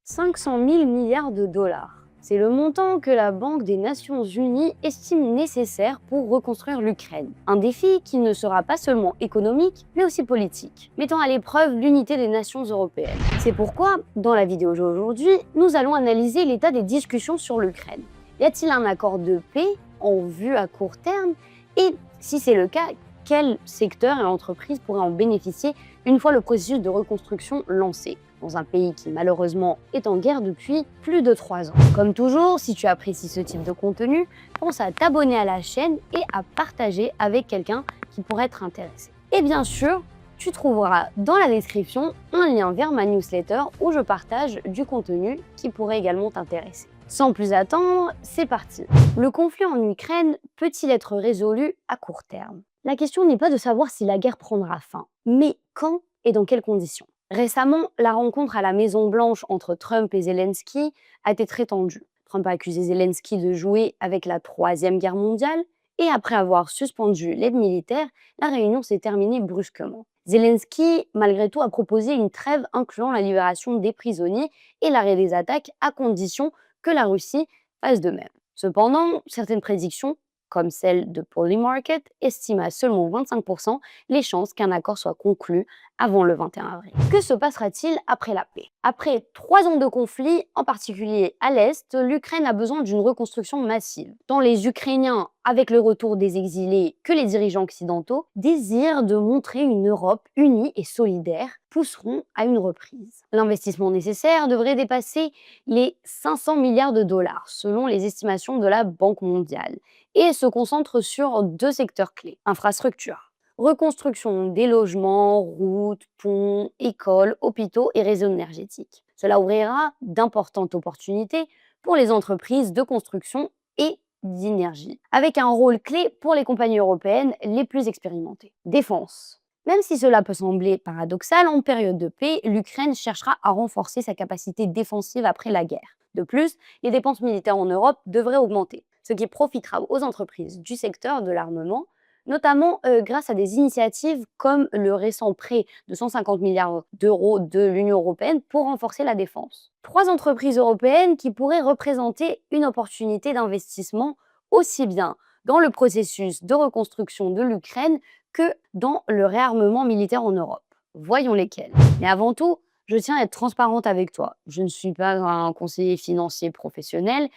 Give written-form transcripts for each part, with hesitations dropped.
500 000 milliards de dollars. C'est le montant que la Banque des Nations Unies estime nécessaire pour reconstruire l'Ukraine. Un défi qui ne sera pas seulement économique, mais aussi politique, mettant à l'épreuve l'unité des nations européennes. C'est pourquoi, dans la vidéo d'aujourd'hui, nous allons analyser l'état des discussions sur l'Ukraine. Y a-t-il un accord de paix en vue à court terme? Et si c'est le cas, quels secteurs et entreprises pourraient en bénéficier une fois le processus de reconstruction lancé, dans un pays qui malheureusement est en guerre depuis plus de 3 ans. Comme toujours, si tu apprécies ce type de contenu, pense à t'abonner à la chaîne et à partager avec quelqu'un qui pourrait être intéressé. Et bien sûr, tu trouveras dans la description un lien vers ma newsletter où je partage du contenu qui pourrait également t'intéresser. Sans plus attendre, c'est parti. Le conflit en Ukraine peut-il être résolu à court terme? La question n'est pas de savoir si la guerre prendra fin, mais quand et dans quelles conditions. Récemment, la rencontre à la Maison-Blanche entre Trump et Zelensky a été très tendue. Trump a accusé Zelensky de jouer avec la Troisième Guerre mondiale et après avoir suspendu l'aide militaire, la réunion s'est terminée brusquement. Zelensky, malgré tout, a proposé une trêve incluant la libération des prisonniers et l'arrêt des attaques à condition que la Russie fasse de même. Cependant, certaines prédictions, comme celle de Polymarket, estiment à seulement 25% les chances qu'un accord soit conclu avant le 21 avril. Que se passera-t-il après la paix? Après 3 ans de conflit, en particulier à l'Est, l'Ukraine a besoin d'une reconstruction massive. Tant les Ukrainiens, avec le retour des exilés, que les dirigeants occidentaux désirent de montrer une Europe unie et solidaire, pousseront à une reprise. L'investissement nécessaire devrait dépasser les 500 milliards de dollars, selon les estimations de la Banque mondiale, et se concentre sur 2 secteurs clés. Infrastructure. Reconstruction des logements, routes, ponts, écoles, hôpitaux et réseaux énergétiques. Cela ouvrira d'importantes opportunités pour les entreprises de construction et d'énergie, avec un rôle clé pour les compagnies européennes les plus expérimentées. Défense. Même si cela peut sembler paradoxal, en période de paix, l'Ukraine cherchera à renforcer sa capacité défensive après la guerre. De plus, les dépenses militaires en Europe devraient augmenter, ce qui profitera aux entreprises du secteur de l'armement, notamment grâce à des initiatives comme le récent prêt de 150 milliards d'euros de l'Union européenne pour renforcer la défense. 3 entreprises européennes qui pourraient représenter une opportunité d'investissement aussi bien dans le processus de reconstruction de l'Ukraine que dans le réarmement militaire en Europe. Voyons lesquelles. Mais avant tout, je tiens à être transparente avec toi. Je ne suis pas un conseiller financier professionnel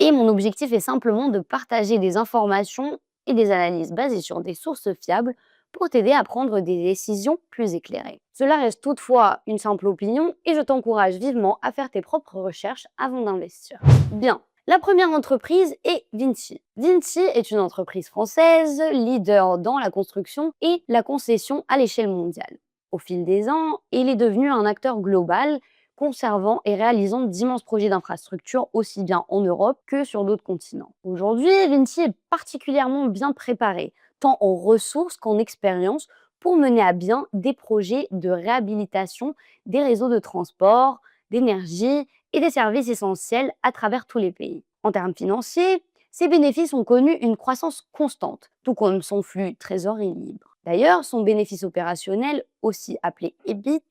et mon objectif est simplement de partager des informations et des analyses basées sur des sources fiables pour t'aider à prendre des décisions plus éclairées. Cela reste toutefois une simple opinion et je t'encourage vivement à faire tes propres recherches avant d'investir. Bien. La première entreprise est Vinci. Vinci est une entreprise française, leader dans la construction et la concession à l'échelle mondiale. Au fil des ans, il est devenu un acteur global, conservant et réalisant d'immenses projets d'infrastructure aussi bien en Europe que sur d'autres continents. Aujourd'hui, Vinci est particulièrement bien préparé, tant en ressources qu'en expérience, pour mener à bien des projets de réhabilitation des réseaux de transport, d'énergie et des services essentiels à travers tous les pays. En termes financiers, ses bénéfices ont connu une croissance constante, tout comme son flux trésorerie libre. D'ailleurs, son bénéfice opérationnel, aussi appelé EBIT,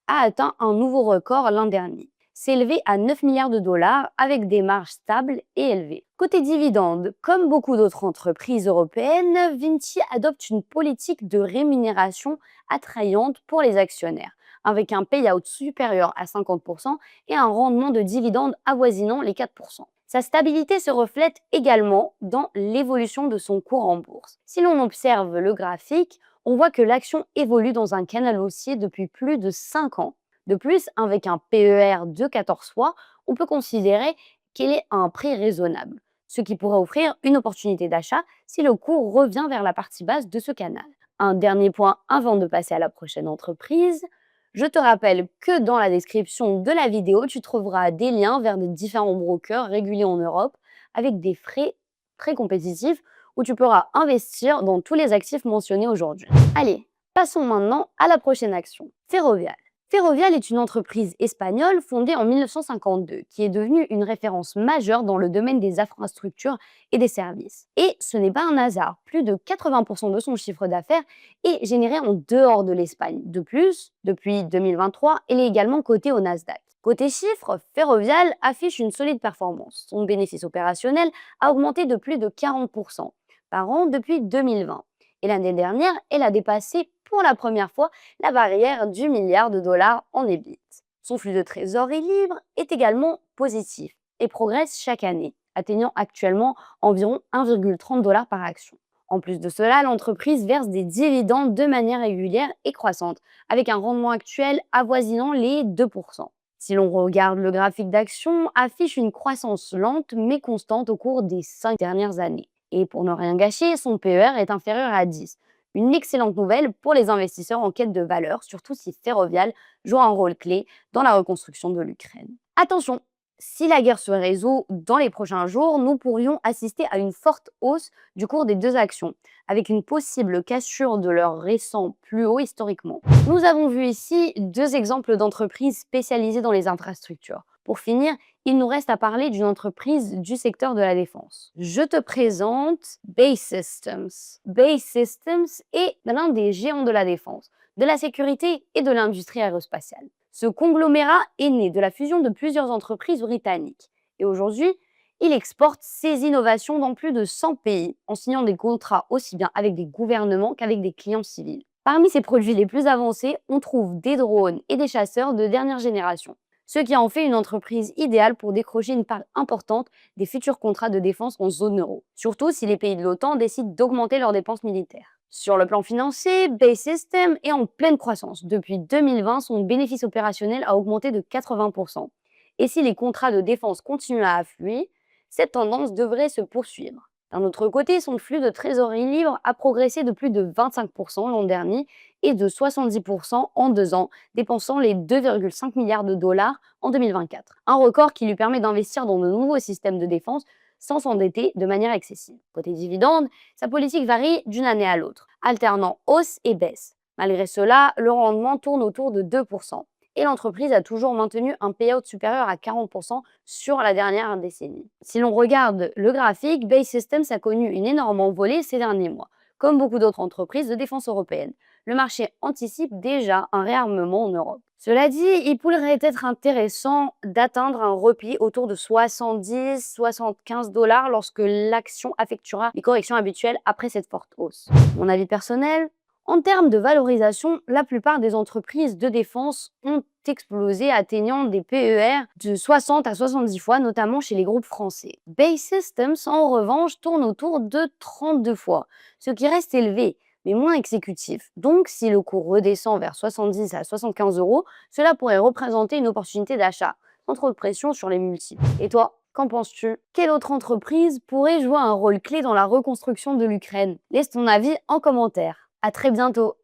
a atteint un nouveau record l'an dernier, s'élever à 9 milliards de dollars avec des marges stables et élevées. Côté dividendes, comme beaucoup d'autres entreprises européennes, Vinci adopte une politique de rémunération attrayante pour les actionnaires, avec un payout supérieur à 50% et un rendement de dividendes avoisinant les 4%. Sa stabilité se reflète également dans l'évolution de son cours en bourse. Si l'on observe le graphique, on voit que l'action évolue dans un canal haussier depuis plus de 5 ans. De plus, avec un PER de 14 fois, on peut considérer qu'elle est à un prix raisonnable, ce qui pourrait offrir une opportunité d'achat si le cours revient vers la partie basse de ce canal. Un dernier point avant de passer à la prochaine entreprise, je te rappelle que dans la description de la vidéo, tu trouveras des liens vers des différents brokers réguliers en Europe avec des frais très compétitifs où tu pourras investir dans tous les actifs mentionnés aujourd'hui. Allez, passons maintenant à la prochaine action, Ferrovial. Ferrovial est une entreprise espagnole fondée en 1952 qui est devenue une référence majeure dans le domaine des infrastructures et des services. Et ce n'est pas un hasard, plus de 80% de son chiffre d'affaires est généré en dehors de l'Espagne. De plus, depuis 2023, elle est également cotée au Nasdaq. Côté chiffres, Ferrovial affiche une solide performance. Son bénéfice opérationnel a augmenté de plus de 40% par an depuis 2020. Et l'année dernière, elle a dépassé pour la première fois la barrière du milliard de dollars en EBIT. Son flux de trésorerie libre est également positif et progresse chaque année, atteignant actuellement environ 1,30 $ par action. En plus de cela, l'entreprise verse des dividendes de manière régulière et croissante, avec un rendement actuel avoisinant les 2%. Si l'on regarde le graphique d'action, affiche une croissance lente mais constante au cours des 5 dernières années. Et pour ne rien gâcher, son PER est inférieur à 10. Une excellente nouvelle pour les investisseurs en quête de valeur, surtout si Ferrovial joue un rôle clé dans la reconstruction de l'Ukraine. Attention, si la guerre se résout dans les prochains jours, nous pourrions assister à une forte hausse du cours des deux actions, avec une possible cassure de leur récent plus haut historiquement. Nous avons vu ici deux exemples d'entreprises spécialisées dans les infrastructures. Pour finir, il nous reste à parler d'une entreprise du secteur de la défense. Je te présente BAE Systems. BAE Systems est l'un des géants de la défense, de la sécurité et de l'industrie aérospatiale. Ce conglomérat est né de la fusion de plusieurs entreprises britanniques et aujourd'hui, il exporte ses innovations dans plus de 100 pays en signant des contrats aussi bien avec des gouvernements qu'avec des clients civils. Parmi ses produits les plus avancés, on trouve des drones et des chasseurs de dernière génération, ce qui en fait une entreprise idéale pour décrocher une part importante des futurs contrats de défense en zone euro, surtout si les pays de l'OTAN décident d'augmenter leurs dépenses militaires. Sur le plan financier, BAE Systems est en pleine croissance. Depuis 2020, son bénéfice opérationnel a augmenté de 80%. Et si les contrats de défense continuent à affluer, cette tendance devrait se poursuivre. D'un autre côté, son flux de trésorerie libre a progressé de plus de 25% l'an dernier et de 70% en 2 ans, dépensant les 2,5 milliards de dollars en 2024. Un record qui lui permet d'investir dans de nouveaux systèmes de défense sans s'endetter de manière excessive. Côté dividendes, sa politique varie d'une année à l'autre, alternant hausse et baisse. Malgré cela, le rendement tourne autour de 2%. Et l'entreprise a toujours maintenu un payout supérieur à 40% sur la dernière décennie. Si l'on regarde le graphique, BAE Systems a connu une énorme envolée ces derniers mois, comme beaucoup d'autres entreprises de défense européennes. Le marché anticipe déjà un réarmement en Europe. Cela dit, il pourrait être intéressant d'atteindre un repli autour de 70-75 $ lorsque l'action effectuera les corrections habituelles après cette forte hausse. Mon avis personnel, en termes de valorisation, la plupart des entreprises de défense ont explosé, atteignant des PER de 60 à 70 fois, notamment chez les groupes français. BAE Systems, en revanche, tourne autour de 32 fois, ce qui reste élevé, mais moins exécutif. Donc, si le cours redescend vers 70 à 75 €, cela pourrait représenter une opportunité d'achat, sans trop de pression sur les multiples. Et toi, qu'en penses-tu? Quelle autre entreprise pourrait jouer un rôle clé dans la reconstruction de l'Ukraine? Laisse ton avis en commentaire. À très bientôt!